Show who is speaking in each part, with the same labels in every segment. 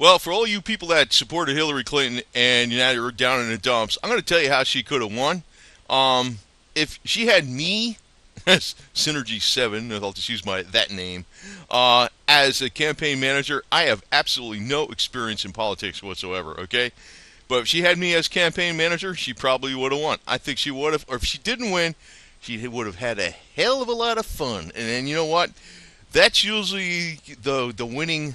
Speaker 1: Well, for all you people that supported Hillary Clinton and now you're down in the dumps, I'm going to tell you how she could have won. Um, if she had me as Synergy 7, I'll just use that name, as a campaign manager, I have absolutely no experience in politics whatsoever, okay? But if she had me as campaign manager, she probably would have won. I think she would have, or if she didn't win, she would have had a hell of a lot of fun. And then you know what? That's usually the winning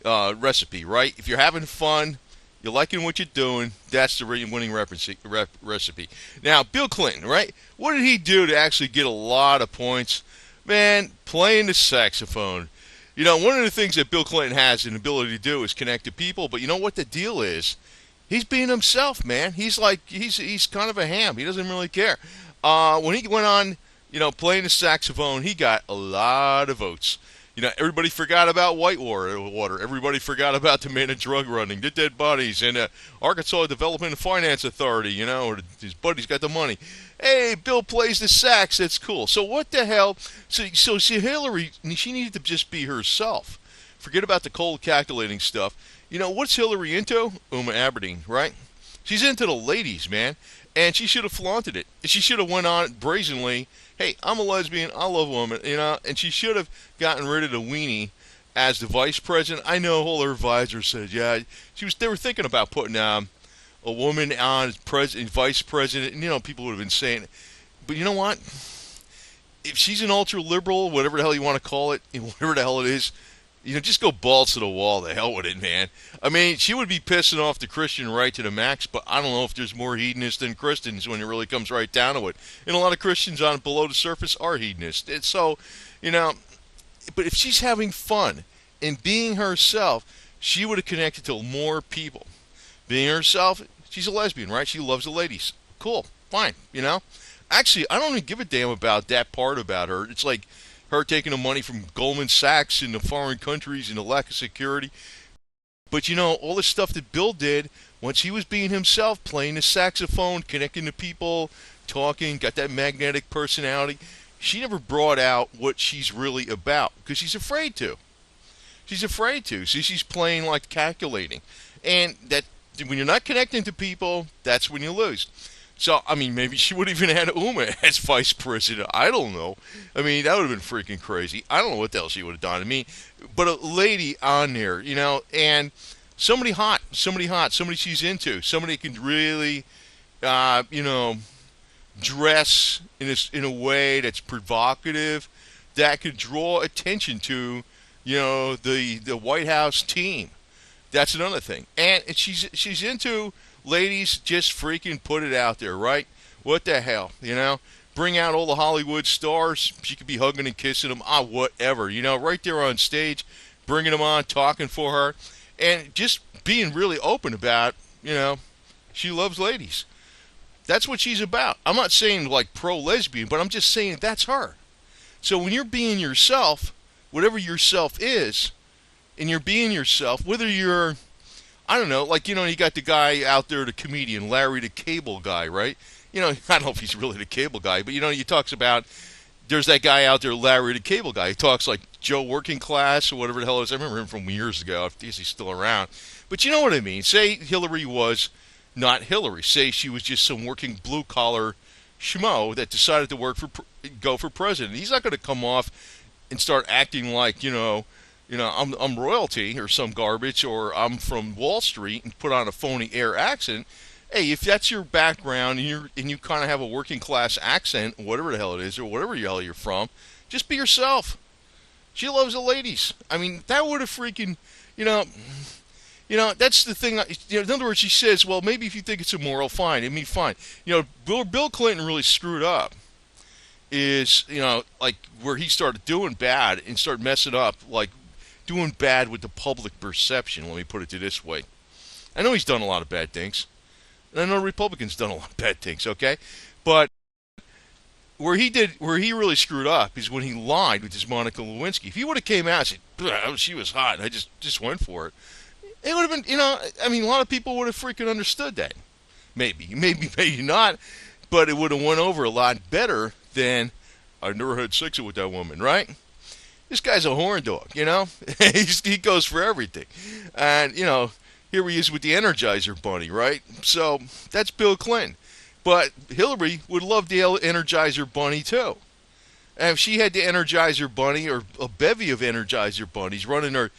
Speaker 1: recipe, right? If you're having fun, you're liking what you're doing, that's the winning recipe. Now, Bill Clinton, right? What did he do to actually get a lot of points? Man, playing the saxophone. You know, one of the things that Bill Clinton has an ability to do is connect to people, but you know what the deal is? He's being himself, man. He's kind of a ham. He doesn't really care. When he went on, playing the saxophone, he got a lot of votes. Everybody forgot about Whitewater. Everybody forgot about the man of drug running, the dead bodies, and Arkansas Development and Finance Authority. Or his buddy's got the money. Hey, Bill plays the sax. That's cool. So what the hell? So see, Hillary, she needed to just be herself. Forget about the cold calculating stuff. What's Hillary into? Uma Aberdeen, right? She's into the ladies, man, and she should have flaunted it. She should have went on brazenly. Hey, I'm a lesbian. I love women, and she should have gotten rid of the weenie as the vice president. I know all her advisors said, yeah, they were thinking about putting a woman on as vice president, and people would have been saying it. But you know what? If she's an ultra liberal, whatever the hell you want to call it, whatever the hell it is, just go balls to the wall. The hell with it, man. I mean, she would be pissing off the Christian right to the max, but I don't know if there's more hedonists than Christians when it really comes right down to it. And a lot of Christians on below the surface are hedonists. And so, but if she's having fun and being herself, she would have connected to more people. Being herself, she's a lesbian, right? She loves the ladies. Cool, fine, Actually, I don't even give a damn about that part about her. It's like her taking the money from Goldman Sachs in the foreign countries and the lack of security. But all the stuff that Bill did once he was being himself, playing the saxophone, connecting to people, talking, got that magnetic personality, she never brought out what she's really about because she's afraid to. She's afraid to. See, she's playing like calculating. And that when you're not connecting to people, that's when you lose. So, I mean, maybe she would have even had Uma as vice president. I don't know. I mean, that would have been freaking crazy. I don't know what the hell she would have done. I mean, but a lady on there, and somebody hot, somebody she's into, somebody can really, dress in a way that's provocative, that could draw attention to, the White House team. That's another thing. And she's into ladies, just freaking put it out there, right? What the hell, Bring out all the Hollywood stars. She could be hugging and kissing them, whatever, right there on stage, bringing them on, talking for her, and just being really open about, she loves ladies. That's what she's about. I'm not saying like pro-lesbian, but I'm just saying that's her. So when you're being yourself, whatever yourself is, and you're being yourself, whether you're, I don't know, like, you got the guy out there, the comedian, Larry the Cable Guy, right? I don't know if he's really the cable guy, but, he talks about, there's that guy out there, Larry the Cable Guy. He talks like Joe Working Class or whatever the hell it is. I remember him from years ago. I guess he's still around. But you know what I mean. Say Hillary was not Hillary. Say she was just some working blue-collar schmo that decided to go for president. He's not going to come off and start acting like, I'm royalty or some garbage, or I'm from Wall Street and put on a phony air accent. Hey, if that's your background and you kind of have a working class accent, whatever the hell it is, or whatever the hell you're from, just be yourself. She loves the ladies. I mean, that would have freaking, that's the thing. In other words, she says, well, maybe if you think it's immoral, fine. I mean, fine. Bill Clinton really screwed up. Is like where he started doing bad and started messing up, like doing bad with the public perception. Let me put it this way. I know he's done a lot of bad things. And I know Republicans done a lot of bad things, okay? But where he really screwed up is when he lied with this Monica Lewinsky. If he would have came out and said, she was hot, and I just went for it, it would have been, I mean, a lot of people would have freaking understood that. Maybe not, but it would have went over a lot better than I never had sex with that woman, right? this guy's a horn dog, you know? He goes for everything. And, here he is with the Energizer Bunny, right? So that's Bill Clinton. But Hillary would love the Energizer Bunny too. And if she had the Energizer Bunny or a bevy of Energizer Bunnies running her,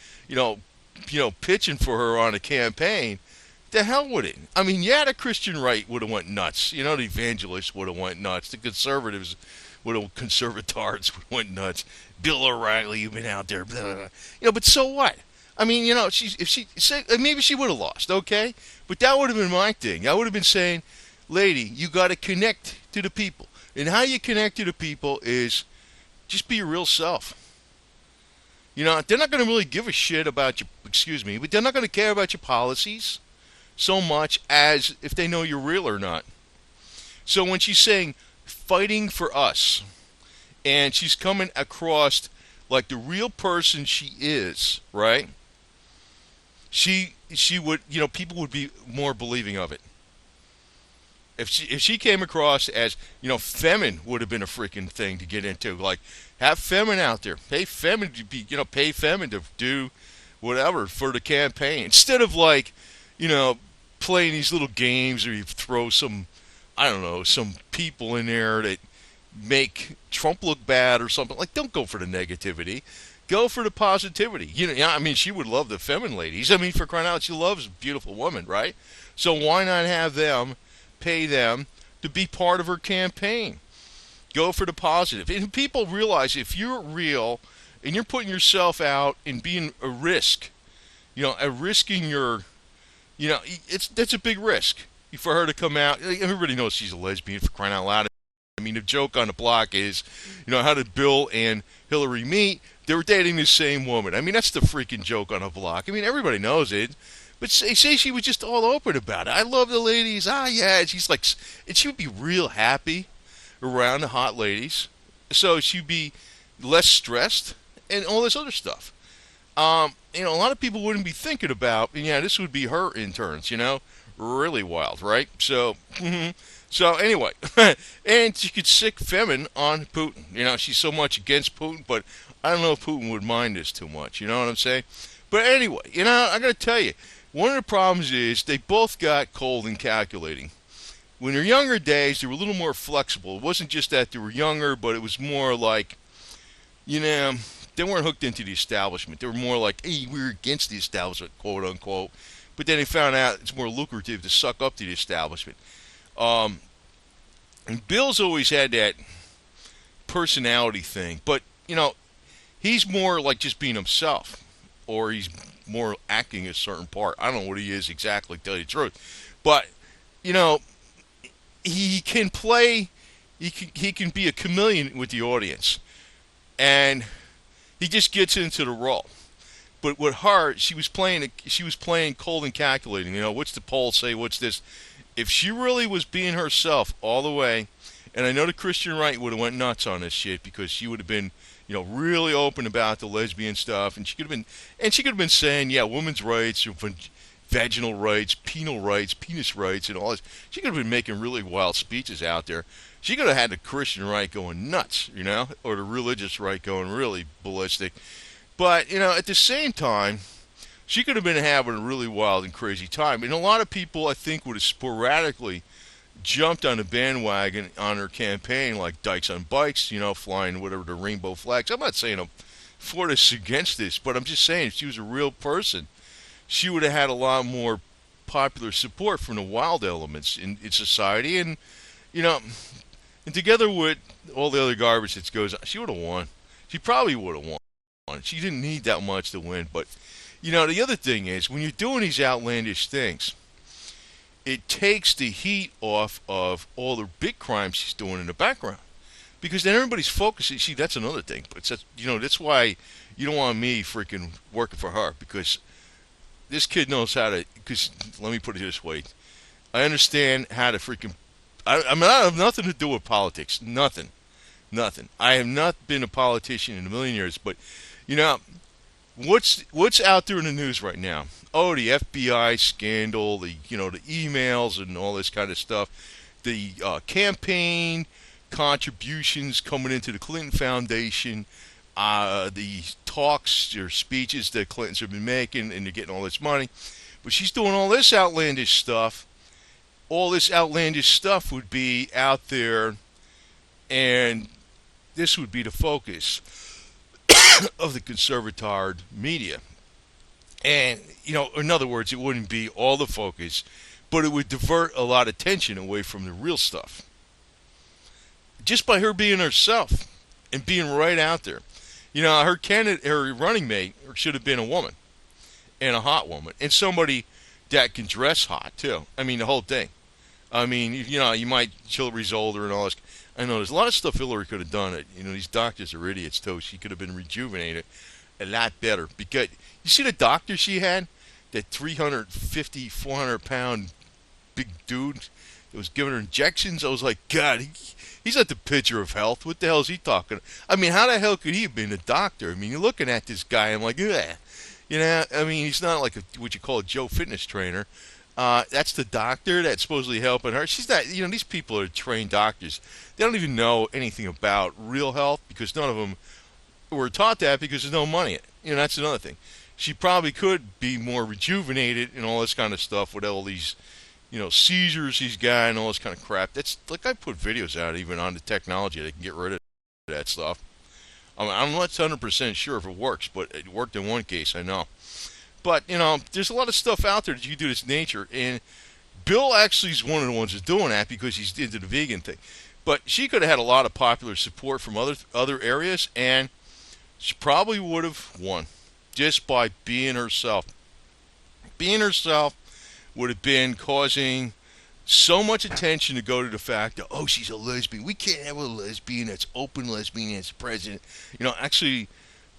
Speaker 1: pitching for her on a campaign, the hell with it. I mean, yeah, the Christian right would have went nuts. The evangelists would have went nuts. The conservatives conservatards would have went nuts. Bill O'Reilly, you've been out there, blah, blah, blah. But so what? I mean, if she say maybe she would have lost, okay? But that would have been my thing. I would have been saying, lady, you got to connect to the people, and how you connect to the people is just be your real self. They're not going to really give a shit about you. Excuse me, but they're not going to care about your policies so much as if they know you're real or not. So when she's saying fighting for us, and she's coming across like the real person she is, right? She would, people would be more believing of it. If she came across as, feminine would have been a freaking thing to get into. Like, have feminine out there. Pay feminine to be, pay feminine to do whatever for the campaign. Instead of playing these little games or you throw some, I don't know, some people in there that make Trump look bad or something. Like, don't go for the negativity. Go for the positivity. She would love the feminine ladies. I mean, for crying out, she loves a beautiful woman, right? So why not have them, pay them to be part of her campaign? Go for the positive. And people realize if you're real and you're putting yourself out and being a risk, risking your, that's a big risk for her to come out. Everybody knows she's a lesbian, for crying out loud. I mean, the joke on the block is, how did Bill and Hillary meet? They were dating the same woman. I mean, that's the freaking joke on the block. I mean, everybody knows it. But say she was just all open about it. I love the ladies. Yeah. And she's like, and she would be real happy around the hot ladies. So she'd be less stressed and all this other stuff. A lot of people wouldn't be thinking about, this would be her interns, really wild, right? So, So anyway, and she could sick feminine on Putin. She's so much against Putin, but I don't know if Putin would mind this too much. You know what I'm saying? But anyway, I got to tell you, one of the problems is they both got cold and calculating. When their younger days, they were a little more flexible. It wasn't just that they were younger, but it was more like, they weren't hooked into the establishment. They were more like, hey, we're against the establishment, quote unquote. But then they found out it's more lucrative to suck up to the establishment. And Bill's always had that personality thing, but he's more like just being himself, or he's more acting a certain part. I don't know what he is exactly, to tell you the truth, but he can play. He can be a chameleon with the audience, and he just gets into the role. But with her, she was playing cold and calculating. What's the poll say? What's this? If she really was being herself all the way, and I know the Christian right would have went nuts on this shit because she would have been, really open about the lesbian stuff, and she could have been saying, yeah, women's rights, vaginal rights, penal rights, penis rights, and all this. She could have been making really wild speeches out there. She could have had the Christian right going nuts, or the religious right going really ballistic. But at the same time, she could have been having a really wild and crazy time. And a lot of people, I think, would have sporadically jumped on the bandwagon on her campaign, like dykes on bikes, flying whatever the rainbow flags. I'm not saying I'm for this, against this, but I'm just saying if she was a real person, she would have had a lot more popular support from the wild elements in society. And, and together with all the other garbage that goes on, she would have won. She probably would have won. She didn't need that much to win, but the other thing is, when you're doing these outlandish things, it takes the heat off of all the big crimes she's doing in the background. Because then everybody's focusing. See, that's another thing. But that's why you don't want me freaking working for her. Because this kid knows how to, because let me put it this way. I understand how to freaking, I have nothing to do with politics. Nothing. I have not been a politician in a million years. But, what's out there in the news right now? Oh, the FBI scandal, the emails and all this kind of stuff, the campaign contributions coming into the Clinton Foundation, the talks or speeches that Clintons have been making, and they're getting all this money. But she's doing all this outlandish stuff. All this outlandish stuff would be out there, and this would be the focus of the conservatard media. And, in other words, it wouldn't be all the focus, but it would divert a lot of attention away from the real stuff. Just by her being herself and being right out there. Her candidate, her running mate should have been a woman, and a hot woman, and somebody that can dress hot, too. I mean, the whole thing. I mean, you might, Hillary's older and all this. I know there's a lot of stuff Hillary could have done. These doctors are idiots, too. She could have been rejuvenated a lot better. Because, you see the doctor she had? That 350, 400-pound big dude that was giving her injections? I was like, God, he's not the picture of health. What the hell is he talking? I mean, how the hell could he have been a doctor? I mean, you're looking at this guy, I'm like, ugh. I mean, he's not like what you call a Joe fitness trainer. That's the doctor that's supposedly helping her. She's not, these people are trained doctors. They don't even know anything about real health because none of them were taught that because there's no money in it. That's another thing. She probably could be more rejuvenated and all this kind of stuff with all these, seizures he's got and all this kind of crap. That's like I put videos out even on the technology that can get rid of that stuff. I mean, I'm not 100% sure if it works, but it worked in one case, I know. But, there's a lot of stuff out there that you can do this nature. And Bill actually is one of the ones that's doing that because he's into the vegan thing. But she could have had a lot of popular support from other areas, and she probably would have won just by being herself. Being herself would have been causing so much attention to go to the fact that, oh, she's a lesbian. We can't have a lesbian that's open lesbian as president. Actually,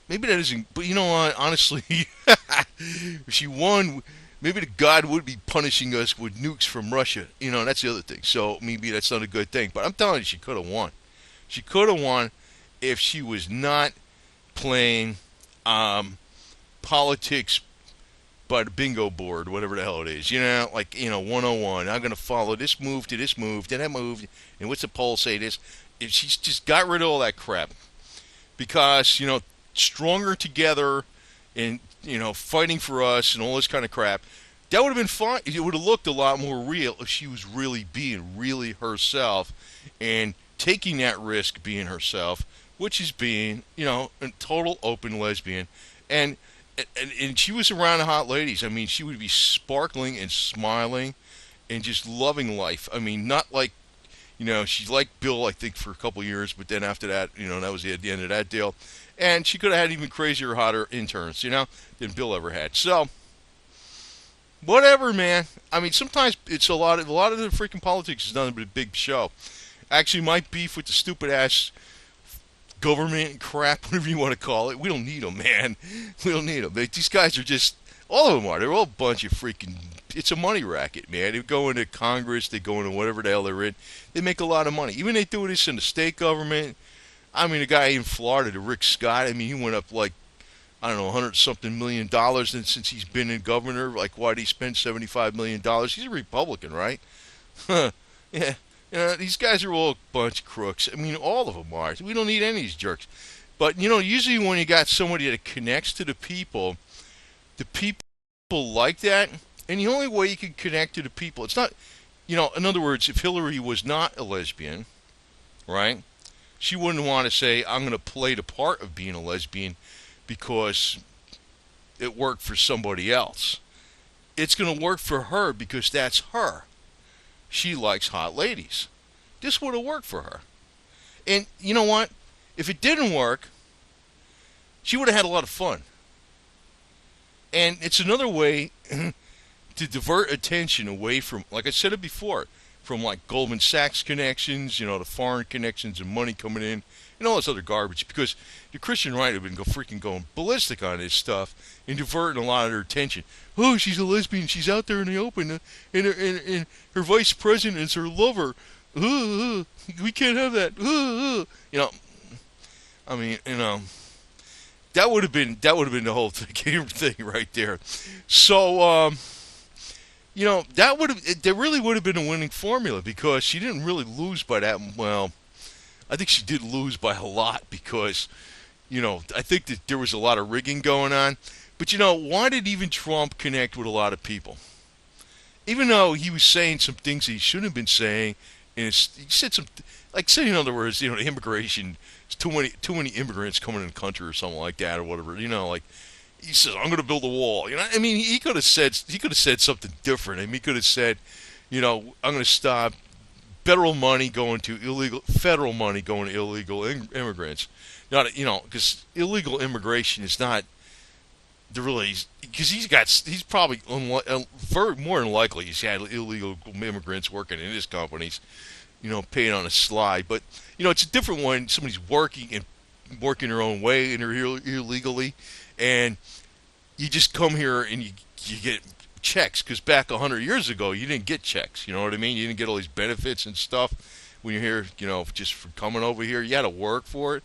Speaker 1: maybe that isn't, but you know what, honestly, if she won, maybe the God would be punishing us with nukes from Russia. That's the other thing. So maybe that's not a good thing. But I'm telling you, she could have won. She could have won if she was not playing politics by the bingo board, whatever the hell it is. 101. I'm going to follow this move to this move, to that move, and what's the poll say this? If she's just got rid of all that crap. Because, stronger together and, fighting for us and all this kind of crap, that would have been fine. It would have looked a lot more real if she was really being really herself and taking that risk being herself, which is being, a total open lesbian. And she was around the hot ladies. I mean, she would be sparkling and smiling and just loving life. I mean, not like, she liked Bill, I think, for a couple of years, but then after that, that was the end of that deal. And she could have had even crazier, hotter interns, than Bill ever had. So, whatever, man. I mean, sometimes it's a lot of the freaking politics is nothing but a big show. Actually, my beef with the stupid ass government crap, whatever you want to call it, we don't need them, man. We don't need them. These guys are just, all of them are. They're all a bunch of freaking, it's a money racket, man. They go into Congress, they go into whatever the hell they're in. They make a lot of money. Even they do this in the state government. I mean, the guy in Florida, the Rick Scott, I mean, he went up like, I don't know, $100-something million since he's been in governor. Like, why did he spend $75 million? He's a Republican, right? Huh. Yeah. These guys are all a bunch of crooks. I mean, all of them are. We don't need any of these jerks. But, usually when you got somebody that connects to the people like that, and the only way you can connect to the people, it's not, in other words, if Hillary was not a lesbian, right, she wouldn't want to say, I'm going to play the part of being a lesbian because it worked for somebody else. It's going to work for her because that's her. She likes hot ladies. This would have worked for her. And you know what? If it didn't work, she would have had a lot of fun. And it's another way to divert attention away from, like I said it before, from like Goldman Sachs connections, the foreign connections and money coming in, and all this other garbage. Because the Christian right have been freaking going ballistic on this stuff and diverting a lot of their attention. Oh, she's a lesbian. She's out there in the open, and her vice president is her lover. We can't have that. I mean, that would have been the whole thing right there. So, that really would have been a winning formula because she didn't really lose by that. Well, I think she did lose by a lot because, I think that there was a lot of rigging going on. But why did even Trump connect with a lot of people? Even though he was saying some things he shouldn't have been saying, and he said some, like saying in other words, immigration, too many immigrants coming in the country or something like that or whatever. Like he says, I'm going to build a wall. I mean, he could have said something different. I mean, he could have said, I'm going to stop federal money going to illegal immigrants. Not, because illegal immigration is not the really, because he's probably more than likely he's had illegal immigrants working in his companies, paying on a slide. But it's a different one. Somebody's working their own way and they're here illegally, and you just come here and you get checks, because back 100 years ago you didn't get checks. You know what I mean? You didn't get all these benefits and stuff when you're here. Just for coming over here, you had to work for it.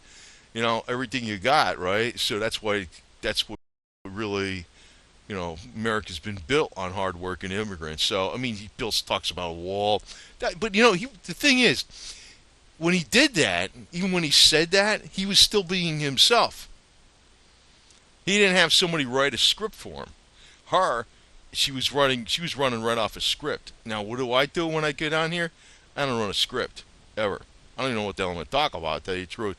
Speaker 1: Everything you got, right? So that's what really, America's been built on hardworking immigrants. So I mean, Bill talks about a wall, but the thing is, when he did that, even when he said that, he was still being himself. He didn't have somebody write a script for him. Her, she was running right off a script. Now, what do I do when I get on here? I don't run a script ever. I don't even know what the hell I'm going to talk about, to tell you the truth.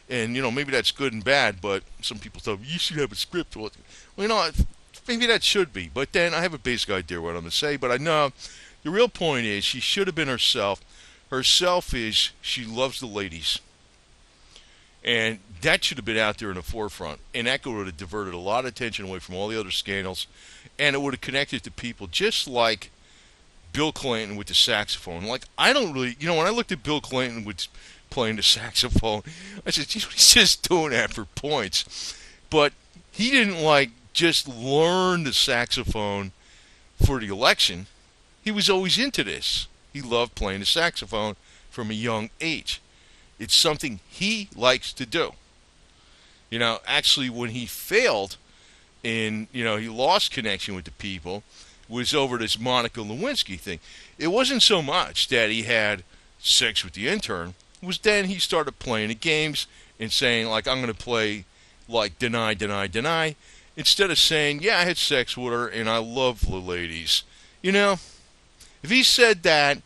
Speaker 1: And maybe that's good and bad, but some people tell me you should have a script. Well, maybe that should be. But then I have a basic idea what I'm going to say. But I know the real point is she should have been herself. Herself is she loves the ladies. And that should have been out there in the forefront. And that would have diverted a lot of attention away from all the other scandals. And it would have connected to people just like Bill Clinton with the saxophone. Like, I don't really, when I looked at Bill Clinton with playing the saxophone, I said, geez, he's just doing that for points. But he didn't, just learn the saxophone for the election. He was always into this. He loved playing the saxophone from a young age. It's something he likes to do. Actually, when he failed and, he lost connection with the people, was over this Monica Lewinsky thing. It wasn't so much that he had sex with the intern. It was then he started playing the games and saying, I'm going to play, deny, deny, deny, instead of saying, yeah, I had sex with her and I love the ladies. If he said that,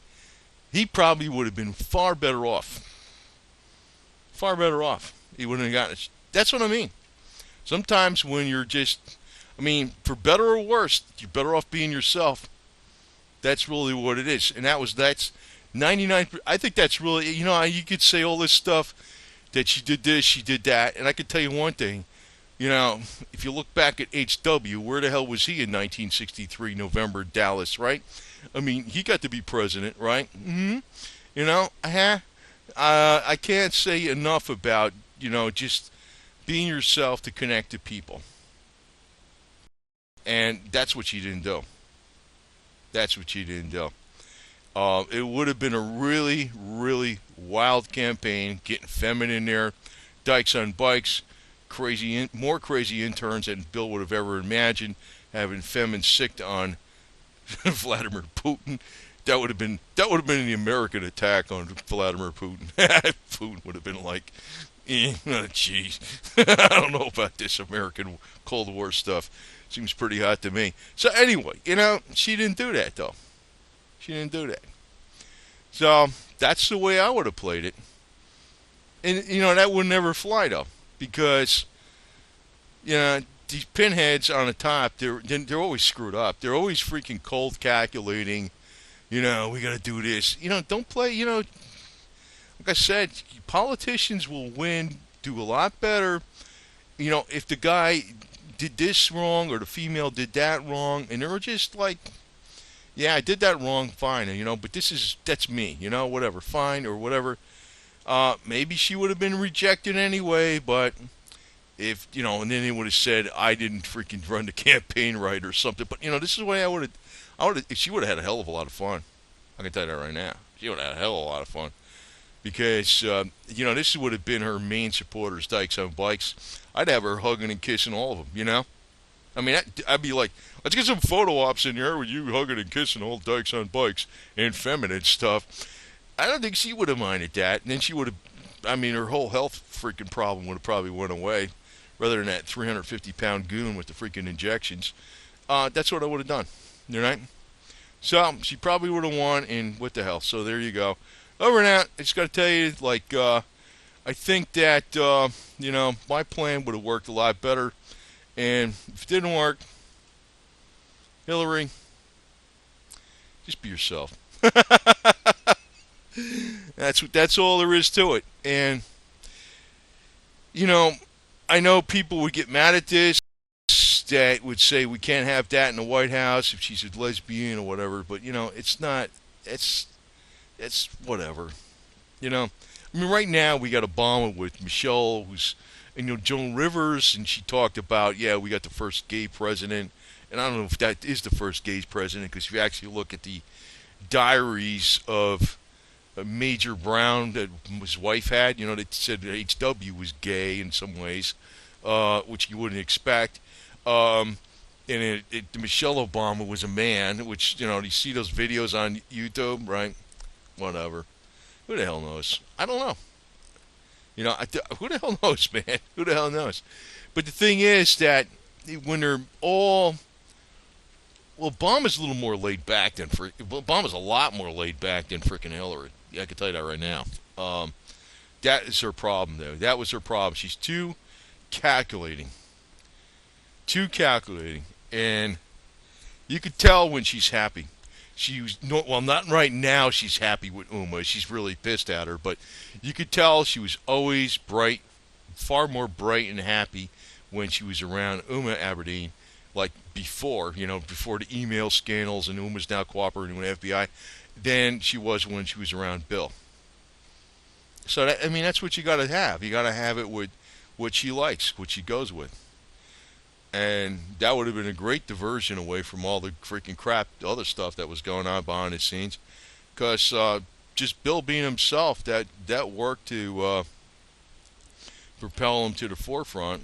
Speaker 1: he probably would have been far better off. Far better off. He wouldn't have gotten it. That's what I mean. Sometimes when you're for better or worse, you're better off being yourself. That's really what it is. And that's 99. I think that's really, you could say all this stuff that she did this, she did that. And I could tell you one thing. If you look back at H.W., where the hell was he in 1963, November, Dallas, right? I mean, he got to be president, right? Mm-hmm. I can't say enough about, just being yourself to connect to people. And that's what she didn't do. That's what she didn't do. It would have been a really, really wild campaign, getting feminine in there, dykes on bikes, more crazy interns than Bill would have ever imagined, having feminine sicked on Vladimir Putin. That would have been the American attack on Vladimir Putin. Putin would have been like, geez, I don't know about this American Cold War stuff. Seems pretty hot to me. So anyway, she didn't do that though. She didn't do that. So that's the way I would have played it. And that would never fly though, because these pinheads on the top, they're always screwed up. They're always freaking cold calculating. We got to do this. Don't play. Like I said, politicians will do a lot better. If the guy did this wrong or the female did that wrong, and they're just like, yeah, I did that wrong, fine, but that's me, whatever, fine, or whatever. Maybe she would have been rejected anyway, but if, and then they would have said, I didn't freaking run the campaign right or something. But, this is the way she would have had a hell of a lot of fun. I can tell you that right now. She would have had a hell of a lot of fun. Because, this would have been her main supporters, Dykes on Bikes. I'd have her hugging and kissing all of them, I mean, I'd be like, let's get some photo ops in here with you hugging and kissing all Dykes on Bikes and feminine stuff. I don't think she would have minded that. And then she would have I mean, her whole health freaking problem would have probably went away, rather than that 350-pound goon with the freaking injections. That's what I would have done. You know? So she probably would have won, and what the hell? So there you go. Over and out. I just got to tell you, like, I think that my plan would have worked a lot better, and if it didn't work, Hillary, just be yourself. That's all there is to it. And I know people would get mad at this, that would say we can't have that in the White House if she's a lesbian or whatever. But it's not. It's whatever. I mean, right now we got Obama with Michelle, who's Joan Rivers, and she talked about, yeah, we got the first gay president. And I don't know if that is the first gay president, because if you actually look at the diaries of Major Brown that his wife had, they said that H.W. was gay in some ways, which you wouldn't expect. And Michelle Obama was a man, which, you see those videos on YouTube, right? Whatever. Who the hell knows? I don't know. Who the hell knows, man? Who the hell knows? But the thing is that when they're all... Well, Obama's a little more laid back than... Obama's a lot more laid back than frickin' Hillary. Yeah, I can tell you that right now. That is her problem, though. That was her problem. She's too calculating. Too calculating. And you could tell when she's happy. She was not right now. She's happy with Uma. She's really pissed at her, but you could tell she was always bright, far more bright and happy when she was around Uma Aberdeen, like before the email scandals and Uma's now cooperating with the FBI, than she was when she was around Bill. So that's what you got to have. You got to have it with what she likes, what she goes with. And that would have been a great diversion away from all the freaking crap, the other stuff that was going on behind the scenes. Because just Bill being himself, that worked to propel him to the forefront,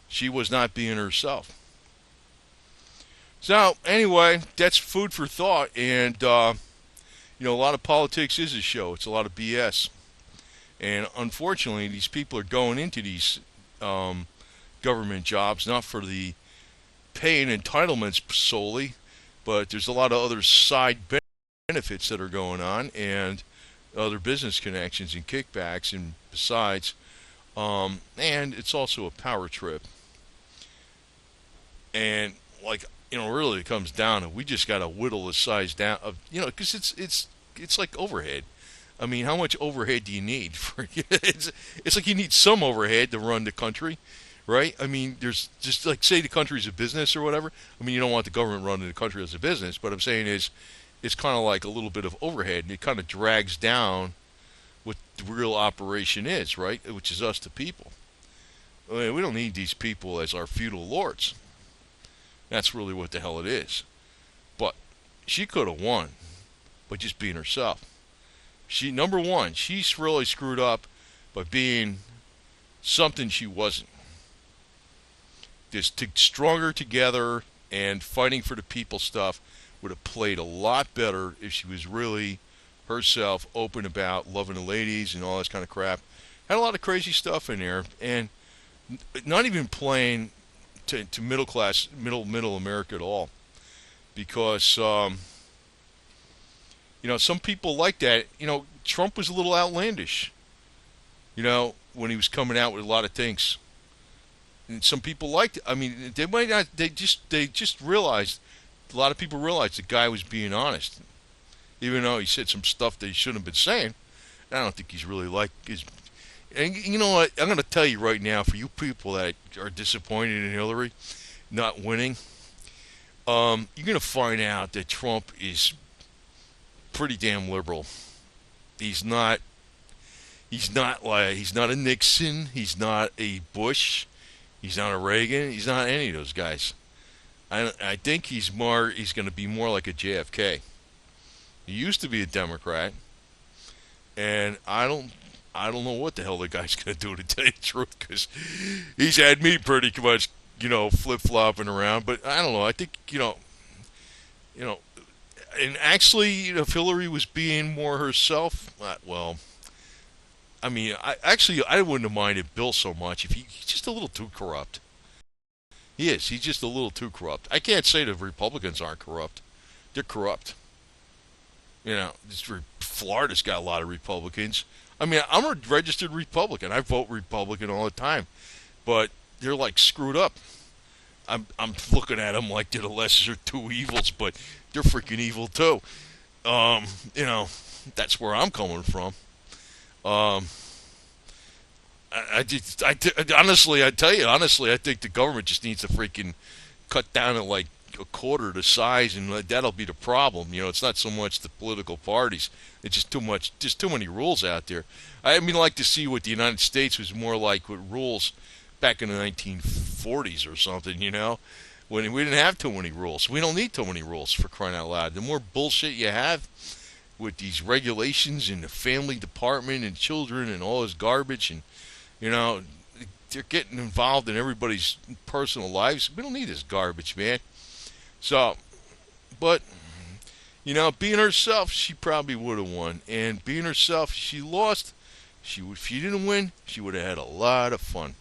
Speaker 1: She was not being herself. So, anyway, that's food for thought. And, a lot of politics is a show. It's a lot of BS. And, unfortunately, these people are going into these... government jobs, not for the pay and entitlements solely, but there's a lot of other side benefits that are going on, and other business connections and kickbacks, and besides, and it's also a power trip. And really, it comes down to, we just got to whittle the size down of, because it's like overhead. I mean, how much overhead do you need? It's like you need some overhead to run the country. Right? I mean, there's just say the country's a business or whatever. I mean, you don't want the government running the country as a business, but I'm saying is it's kind of like a little bit of overhead, and it kind of drags down what the real operation is, right? Which is us, the people. I mean, we don't need these people as our feudal lords. That's really what the hell it is. But she could have won by just being herself. Number one, she's really screwed up by being something she wasn't. This stronger together and fighting for the people stuff would have played a lot better if she was really herself, open about loving the ladies and all this kind of crap. Had a lot of crazy stuff in there, and not even playing to middle class, middle America at all, because some people like that. Trump was a little outlandish. When he was coming out with a lot of things. And some people liked it. I mean, they might not. They just realized. A lot of people realized the guy was being honest, even though he said some stuff that he shouldn't have been saying. I don't think he's really like his. And you know what? I'm going to tell you right now, for you people that are disappointed in Hillary not winning, you're going to find out that Trump is pretty damn liberal. He's not a Nixon. He's not a Bush. He's not a Reagan. He's not any of those guys. I think he's going to be more like a JFK. He used to be a Democrat, and I don't know what the hell the guy's going to do, to tell you the truth, because he's had me pretty much, flip-flopping around. But I don't know. I think, and actually, if Hillary was being more herself, well, I mean, I wouldn't have minded Bill so much if he's just a little too corrupt. He is. He's just a little too corrupt. I can't say the Republicans aren't corrupt. They're corrupt. Florida's got a lot of Republicans. I mean, I'm a registered Republican. I vote Republican all the time, but they're like screwed up. I'm looking at them like they're the lesser of two evils, but they're freaking evil too. Um, you know, that's where I'm coming from. Um, honestly, I tell you, honestly, I think the government just needs to freaking cut down to like a quarter the size, and that'll be the problem. It's not so much the political parties; it's just too many rules out there. I mean, like to see what the United States was more like with rules back in the 1940s or something. When we didn't have too many rules. We don't need too many rules, for crying out loud. The more bullshit you have with these regulations and the family department and children and all this garbage, and you know they're getting involved in everybody's personal lives. We don't need this garbage, man. So, but being herself, she probably would have won. And being herself, she lost. If she didn't win, she would have had a lot of fun.